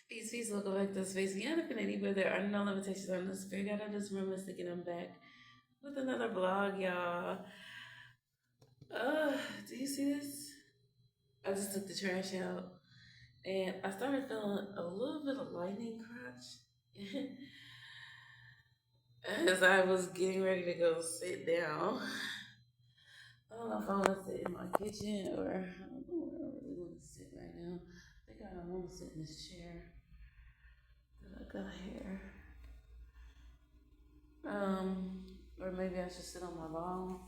Peace, peace, welcome back to Space Beyond Infinity, where there are no limitations on the spirit out of this room is thinking I'm back with another vlog, y'all. Do you see this? I just took the trash out and I started feeling a little bit of lightning crotch as I was getting ready to go sit down. I don't know if I want to sit in my kitchen or I don't know where I really want to sit right now. I think I want to sit in this chair that I got here. Or maybe I should sit on my ball.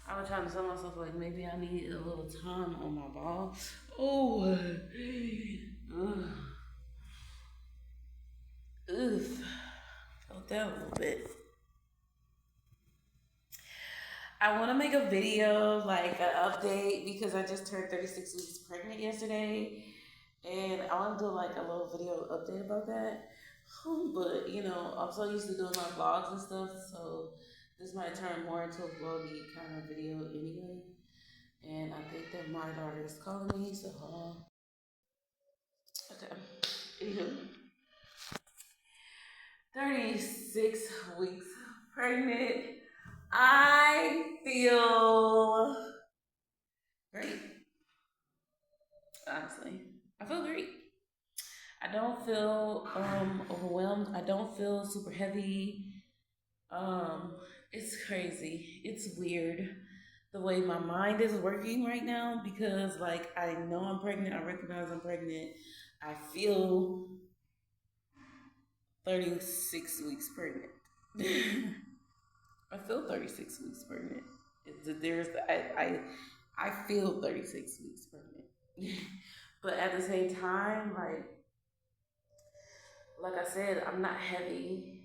I was trying to tell myself like maybe I need a little time on my ball. Oh, ugh, ugh, felt that a little bit. I want to make a video like an update because I just turned 36 weeks pregnant yesterday, and I want to do like a little video update about that. But you know, I'm so used to doing my vlogs and stuff, so this might turn more into a vloggy kind of video anyway. And I think that my daughter is calling me, so hold on. Okay. Anywho, 36 weeks pregnant. I feel great. Honestly, I feel great. I don't feel overwhelmed. I don't feel super heavy. Um, it's crazy. It's weird the way my mind is working right now because like I know I'm pregnant. I recognize I'm pregnant. I feel 36 weeks pregnant. I feel 36 weeks pregnant. There's I feel 36 weeks pregnant. But at the same time, like I said, I'm not heavy.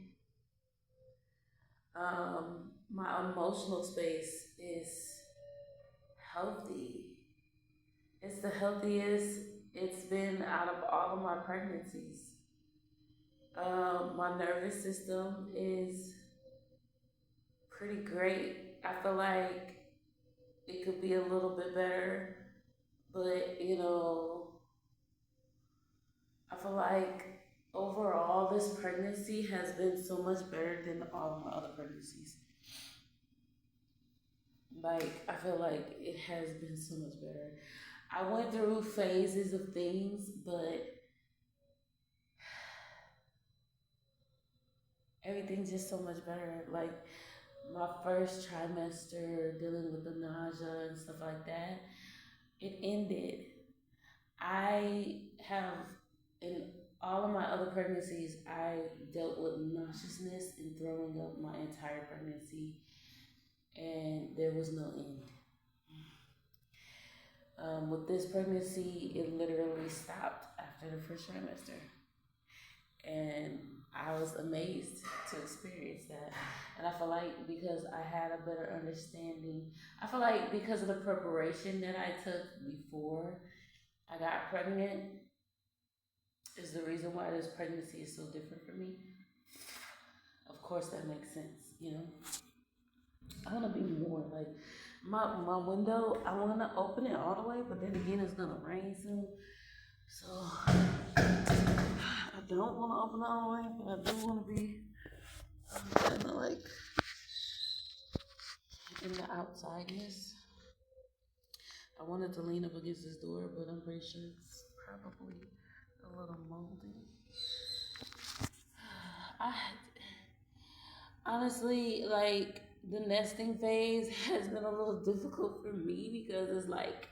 My emotional space is healthy. It's the healthiest it's been out of all of my pregnancies. My nervous system is pretty great. I feel like it could be a little bit better, but you know, I feel like overall this pregnancy has been so much better than all of my other pregnancies. Like, I feel like it has been so much better. I went through phases of things, but everything's just so much better. Like, my first trimester, dealing with the nausea and stuff like that, it ended. I have, in all of my other pregnancies, I dealt with nauseousness and throwing up my entire pregnancy, and there was no end. With this pregnancy, it literally stopped after the first trimester. And I was amazed to experience that. And I feel like because I had a better understanding, I feel like because of the preparation that I took before I got pregnant, is the reason why this pregnancy is so different for me. Of course, that makes sense, you know. I want to be more like my window. I want to open it all the way, but then again, it's gonna rain soon, so I don't want to open it all the way, but I do want to be kind of like in the outsideness. I wanted to lean up against this door, but I'm pretty sure it's probably a little moldy. I honestly like the nesting phase has been a little difficult for me because it's like,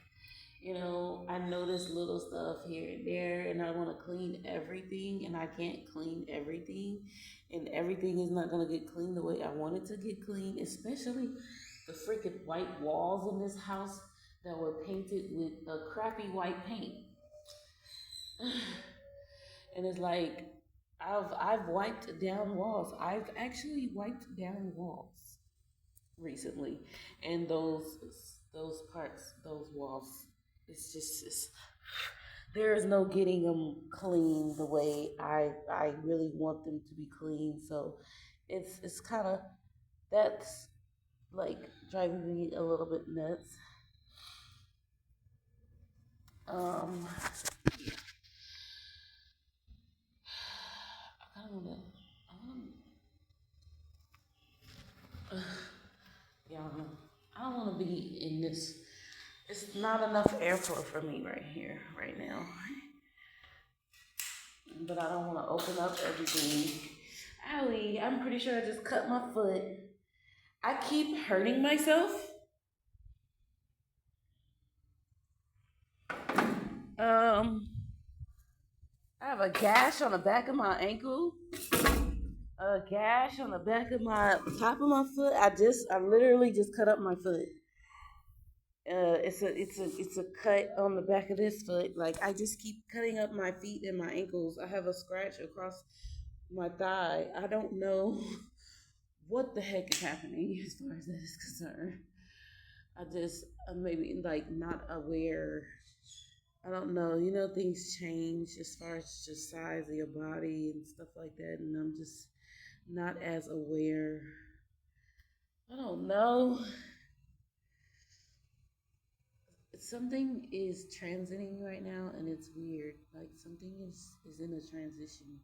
you know, I notice little stuff here and there, and I want to clean everything, and I can't clean everything, and everything is not gonna get clean the way I want it to get clean, especially the freaking white walls in this house that were painted with a crappy white paint. And it's like I've wiped down walls. I've actually wiped down walls recently, and those parts, those walls, it's there is no getting them clean the way I really want them to be clean. So it's kind of that's like driving me a little bit nuts. Um, mean, it's not enough airflow for me right here, right now. But I don't want to open up everything. Owie, I'm pretty sure I just cut my foot. I keep hurting myself. Um, I have a gash on the back of my ankle, a gash on the back of my top of my foot. I literally just cut up my foot. It's a cut on the back of this foot. Like I just keep cutting up my feet and my ankles. I have a scratch across my thigh. I don't know what the heck is happening as far as that is concerned. I'm maybe like not aware. I don't know. You know, things change as far as just size of your body and stuff like that, and I'm just not as aware. I don't know. Something is transiting right now, and it's weird. Like something is in a transition,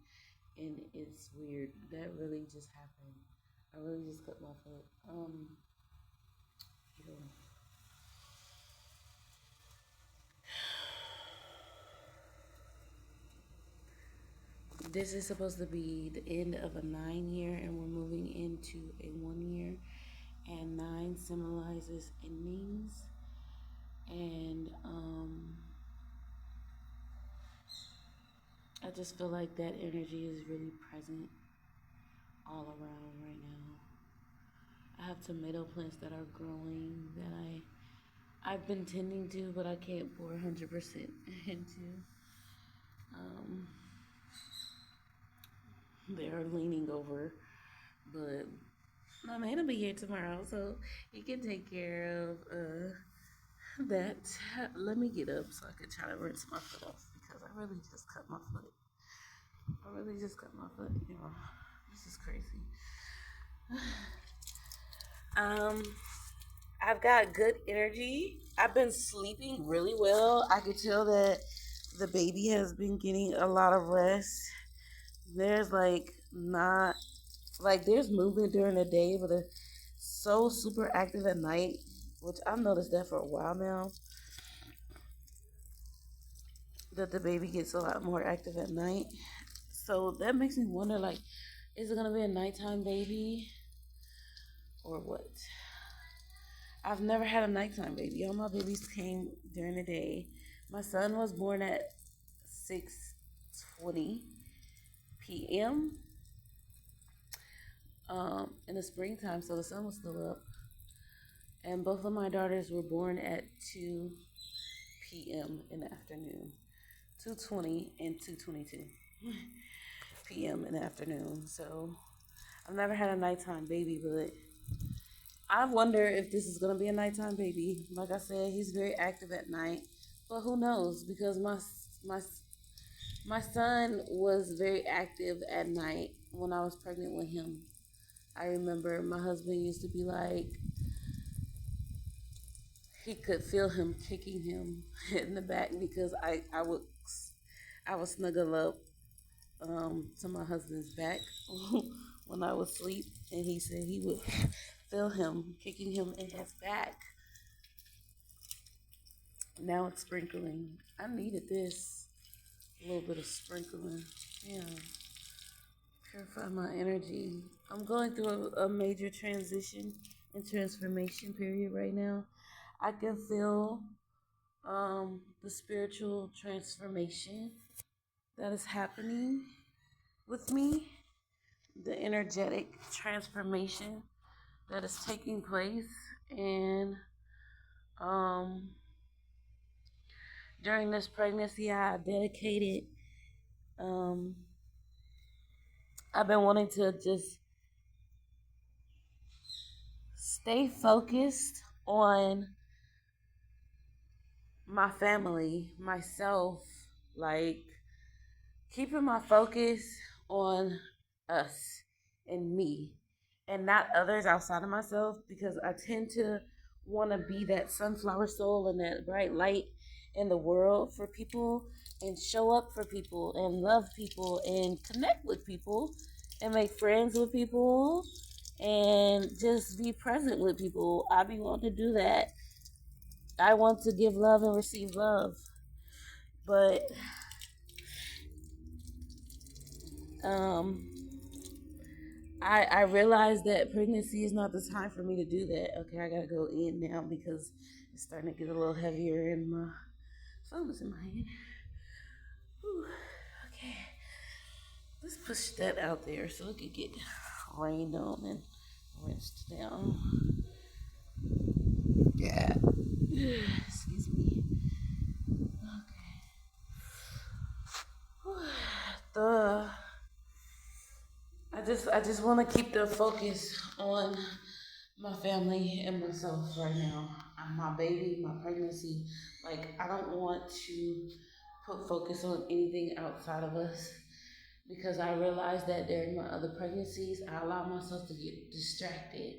and it's weird. That really just happened. I really just cut my foot. Yeah. This is supposed to be the end of a 9 year, and we're moving into a 1 year. And 9 symbolizes endings, and I just feel like that energy is really present all around right now. I have tomato plants that are growing that I've been tending to, but I can't pour 100% into. Um, they are leaning over, but my man will be here tomorrow, so he can take care of that. Let me get up so I can try to rinse my foot off because I really just cut my foot. You know, this is crazy. I've got good energy. I've been sleeping really well. I could tell that the baby has been getting a lot of rest. There's like not like there's movement during the day, but it's so super active at night, which I've noticed that for a while now. That the baby gets a lot more active at night. So that makes me wonder like, is it gonna be a nighttime baby? Or what? I've never had a nighttime baby. All my babies came during the day. My son was born at 6:20 p.m. In the springtime, so the sun was still up. And both of my daughters were born at 2 p.m. in the afternoon. 2:20 and 2:22 p.m. in the afternoon. So I've never had a nighttime baby, but I wonder if this is gonna be a nighttime baby. Like I said, he's very active at night, but who knows? Because my son was very active at night when I was pregnant with him. I remember my husband used to be like, he could feel him kicking him in the back because I would snuggle up to my husband's back when I was asleep, and he said he would feel him kicking him in his back. Now it's sprinkling. I needed this. A little bit of sprinkling. Yeah. Purify my energy. I'm going through a major transition and transformation period right now. I can feel the spiritual transformation that is happening with me, the energetic transformation that is taking place, and during this pregnancy, I dedicated. I've been wanting to just stay focused on my family, myself, like keeping my focus on us and me and not others outside of myself because I tend to want to be that sunflower soul and that bright light in the world for people and show up for people and love people and connect with people and make friends with people and just be present with people. I be wanting to do that I want to give love and receive love, but um, I realized that pregnancy is not the time for me to do that. Okay, I gotta go in now because it's starting to get a little heavier and my phone is in my hand. Whew. Okay, let's push that out there so it could get rained on and rinsed down. Yeah. Excuse me. Okay. The I just want to keep the focus on my family and myself right now. My baby, my pregnancy. Like I don't want to put focus on anything outside of us because I realized that during my other pregnancies, I allowed myself to get distracted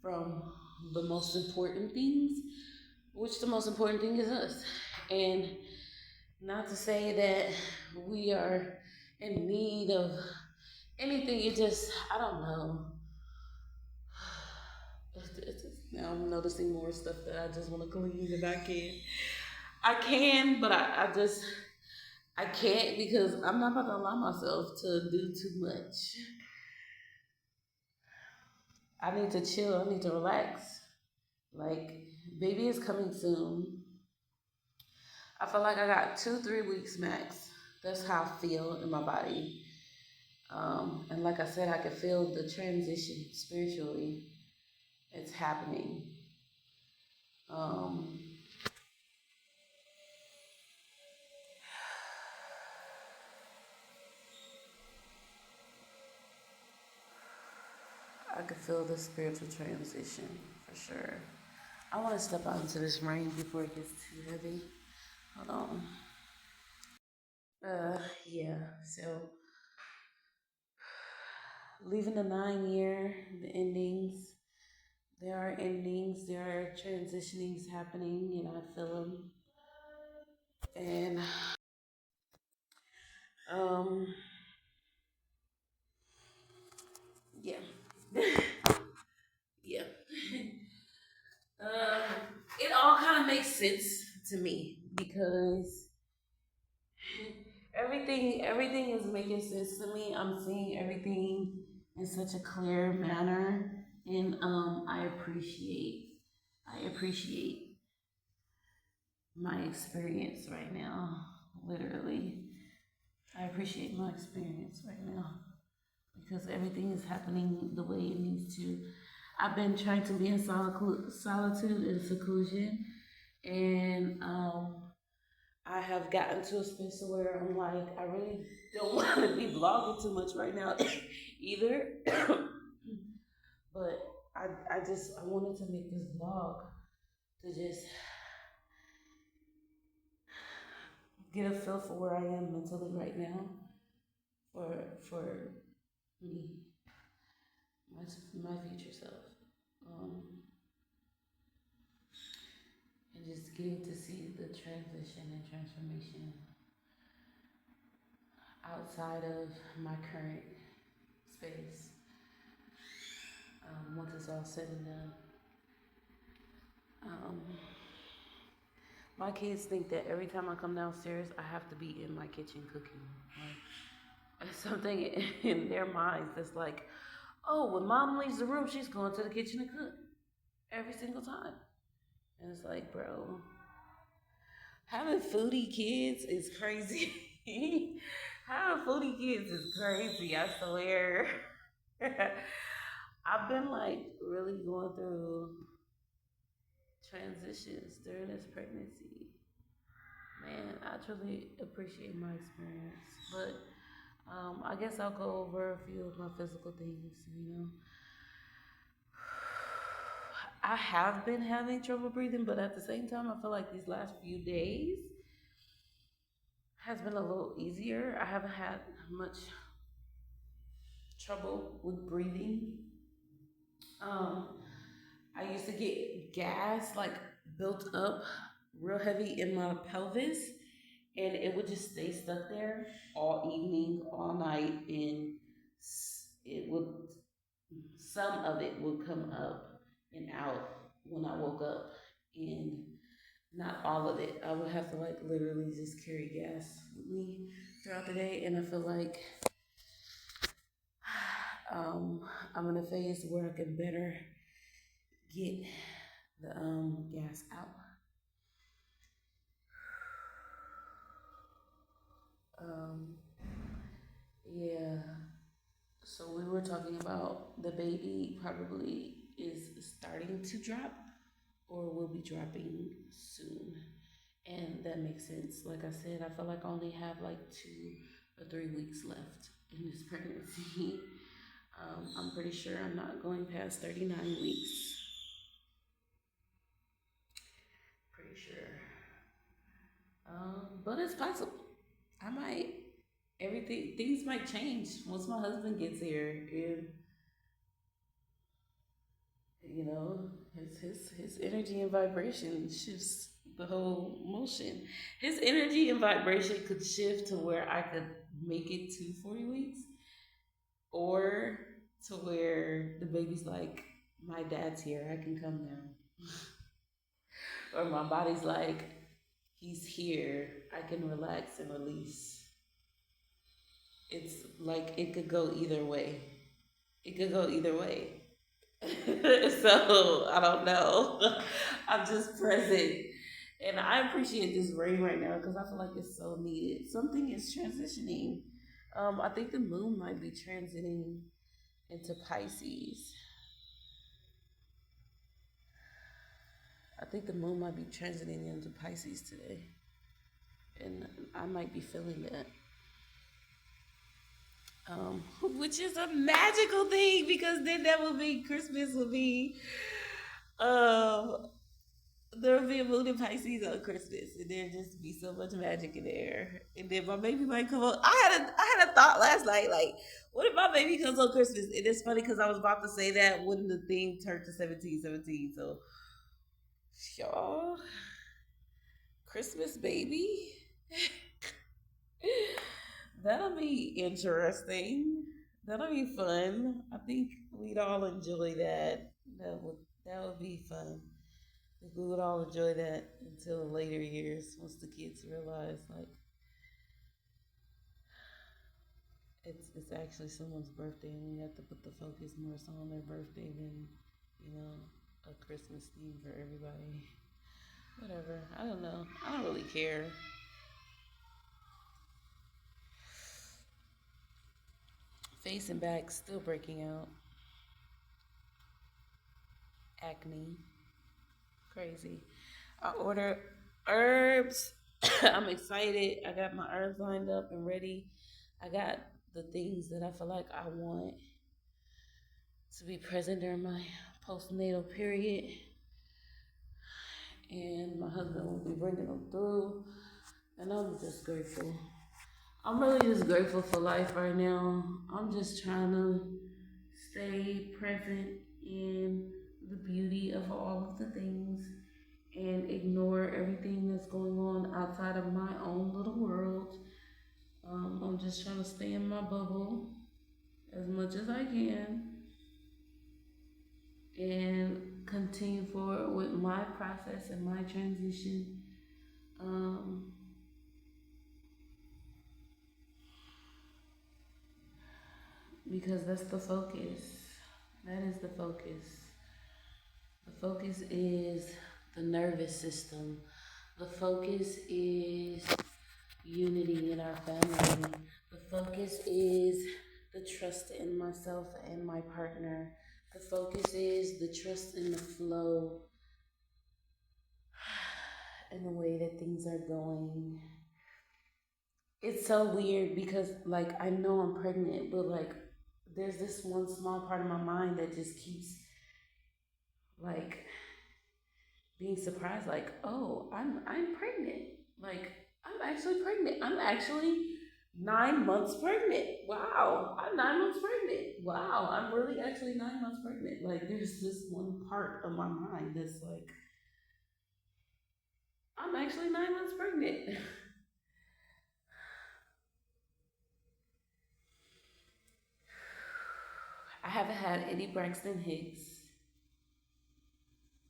from the most important things, which the most important thing is us. And not to say that we are in need of anything, it just, I don't know. Now I'm noticing more stuff that I just want to clean and I can't. I can, but I can't because I'm not about to allow myself to do too much. I need to chill. I need to relax. Like, baby is coming soon. I feel like I got 2, 3 weeks max. That's how I feel in my body. And like I said, I can feel the transition spiritually. It's happening. Um, I could feel the spiritual transition for sure. I want to step out into this rain before it gets too heavy. Hold on. Yeah. So leaving the 9 year, the endings. There are endings. There are transitionings happening, and I feel them. And um, yeah, yeah. It all kind of makes sense to me because everything is making sense to me. I'm seeing everything in such a clear manner, and I appreciate my experience right now. Literally, I appreciate my experience right now because everything is happening the way it needs to. I've been trying to be in solitude and seclusion, and I have gotten to a space where I'm like, I really don't want to be vlogging too much right now either. But I wanted to make this vlog to just get a feel for where I am mentally right now for me, my future self, um, and just getting to see the transition and transformation outside of my current space. Once it's all said and done, um, my kids think that every time I come downstairs, I have to be in my kitchen cooking. Like, it's something in their minds that's like, oh, when mom leaves the room, she's going to the kitchen to cook every single time. And it's like, bro, having foodie kids is crazy. Having foodie kids is crazy, I swear. I've been like really going through transitions during this pregnancy. Man, I truly appreciate my experience. But I guess I'll go over a few of my physical things. I have been having trouble breathing, but at the same time, I feel like these last few days has been a little easier. I haven't had much trouble with breathing. Um, I used to get gas like built up real heavy in my pelvis, and it would just stay stuck there all evening, all night, and it would some of it would come up and out when I woke up, and Not all of it. I would have to like literally just carry gas with me throughout the day, and I feel like um, I'm in a phase where I can better get the gas out. Um, yeah. So we were talking about the baby probably is starting to drop or will be dropping soon. And that makes sense. Like I said, I feel like I only have like 2 or 3 weeks left in this pregnancy. I'm pretty sure I'm not going past 39 weeks. Pretty sure. But it's possible. I might. Things might change once my husband gets here, and you know, his energy and vibration shifts the whole motion. His energy and vibration could shift to where I could make it to 40 weeks, or to where the baby's like, my dad's here, I can come now. Or my body's like, he's here, I can relax and release. It's like it could go either way. It could go either way. So I don't know. I'm just present. And I appreciate this rain right now because I feel like it's so needed. Something is transitioning. I think the moon might be transiting into Pisces. I think the moon might be transiting into Pisces today. And I might be feeling that. Which is a magical thing because then that would be Christmas would be um there would be a moon in Pisces on Christmas and there'd just be so much magic in the air. And then my baby might come on. I had a thought last night, like, what if my baby comes on Christmas? And it's funny because I was about to say that when the thing turned to 1717. So y'all, Christmas baby. That'll be interesting. That'll be fun. I think we'd all enjoy that. That would be fun. I think we would all enjoy that until the later years once the kids realize like it's actually someone's birthday and we have to put the focus more so on their birthday than, you know, a Christmas theme for everybody. Whatever. I don't know. I don't really care. Face and back still breaking out. Acne. Crazy. I ordered herbs. I'm excited. I got my herbs lined up and ready. I got the things that I feel like I want to be present during my postnatal period. And my husband will be bringing them through. And I'm just grateful. I'm really just grateful for life right now. I'm just trying to stay present in the beauty of all of the things and ignore everything that's going on outside of my own little world. I'm just trying to stay in my bubble as much as I can and continue forward with my process and my transition. Um, because that's the focus. That is the focus. The focus is the nervous system. The focus is unity in our family. The focus is the trust in myself and my partner. The focus is the trust in the flow and the way that things are going. It's so weird because, like, I know I'm pregnant, but, like, there's this one small part of my mind that just keeps, like, being surprised, like, oh, I'm pregnant. Like, I'm actually pregnant. I'm actually 9 months pregnant. Wow, I'm 9 months pregnant. Wow, I'm really actually 9 months pregnant. Like, there's this one part of my mind that's like, I'm actually 9 months pregnant. I haven't had any Braxton Hicks.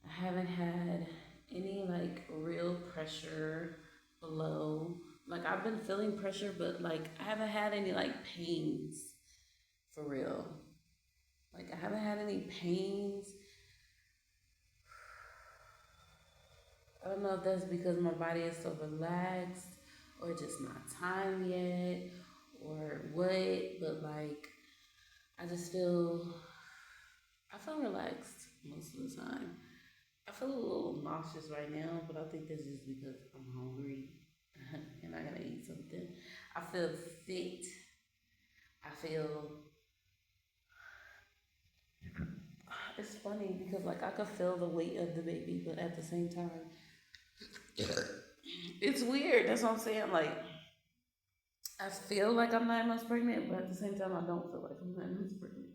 I haven't had any like real pressure below. Like I've been feeling pressure, but like I haven't had any like pains for real. Like I haven't had any pains. I don't know if that's because my body is so relaxed or just not time yet or what, but like I feel relaxed most of the time. I feel a little nauseous right now, but I think this is because I'm hungry and I gotta eat something. I feel fit. I feel it's funny because like I could feel the weight of the baby, but at the same time, it's weird. That's what I'm saying. Like I feel like I'm 9 months pregnant, but at the same time, I don't feel like I'm 9 months pregnant.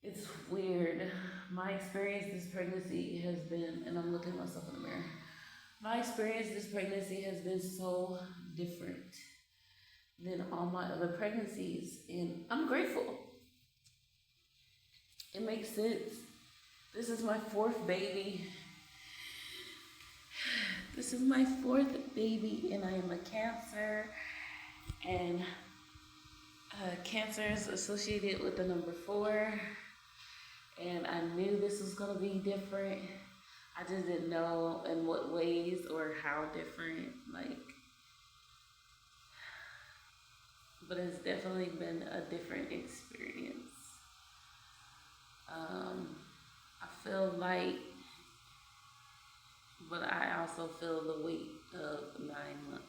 It's weird. My experience this pregnancy has been, and I'm looking at myself in the mirror. My experience this pregnancy has been so different than all my other pregnancies, and I'm grateful. It makes sense. This is my fourth baby. This is my fourth baby, and I am a Cancer, and Cancer is associated with the number 4. And I knew this was gonna be different. I just didn't know in what ways or how different. Like, but it's definitely been a different experience. I feel light, but I also feel the weight of 9 months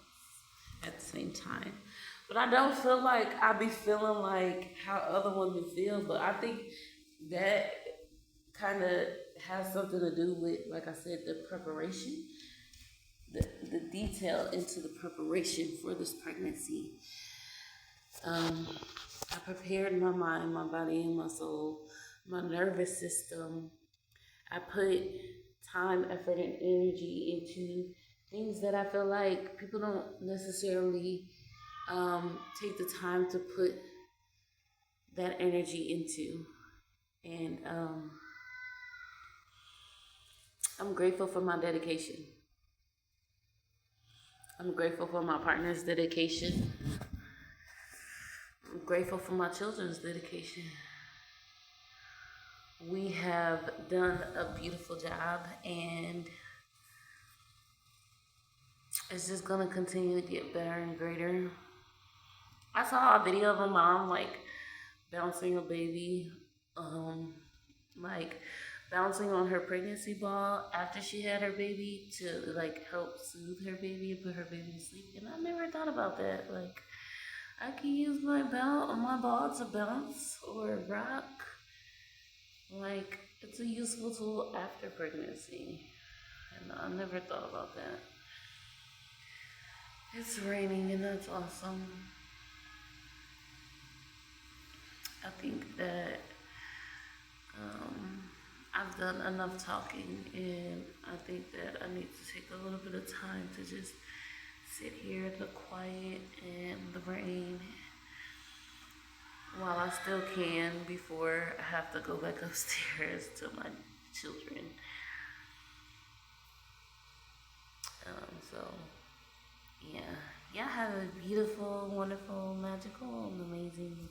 at the same time. But I don't feel like I be feeling like how other women feel. But I think that kind of has something to do with, like I said, the preparation, the detail into the preparation for this pregnancy. I prepared my mind, my body, and my soul, my nervous system. I put time, effort, and energy into things that I feel like people don't necessarily take the time to put that energy into. And I'm grateful for my dedication. I'm grateful for my partner's dedication. I'm grateful for my children's dedication. We have done a beautiful job, and it's just gonna continue to get better and greater. I saw a video of a mom like bouncing a baby, like bouncing on her pregnancy ball after she had her baby to like help soothe her baby and put her baby to sleep. And I never thought about that. Like I can use my ball to bounce or rock. Like it's a useful tool after pregnancy. And I never thought about that. It's raining and that's awesome. I think that I've done enough talking, and I think that I need to take a little bit of time to just sit here in the quiet and the rain while I still can before I have to go back upstairs to my children. So, yeah. Y'all have a beautiful, wonderful, magical, and amazing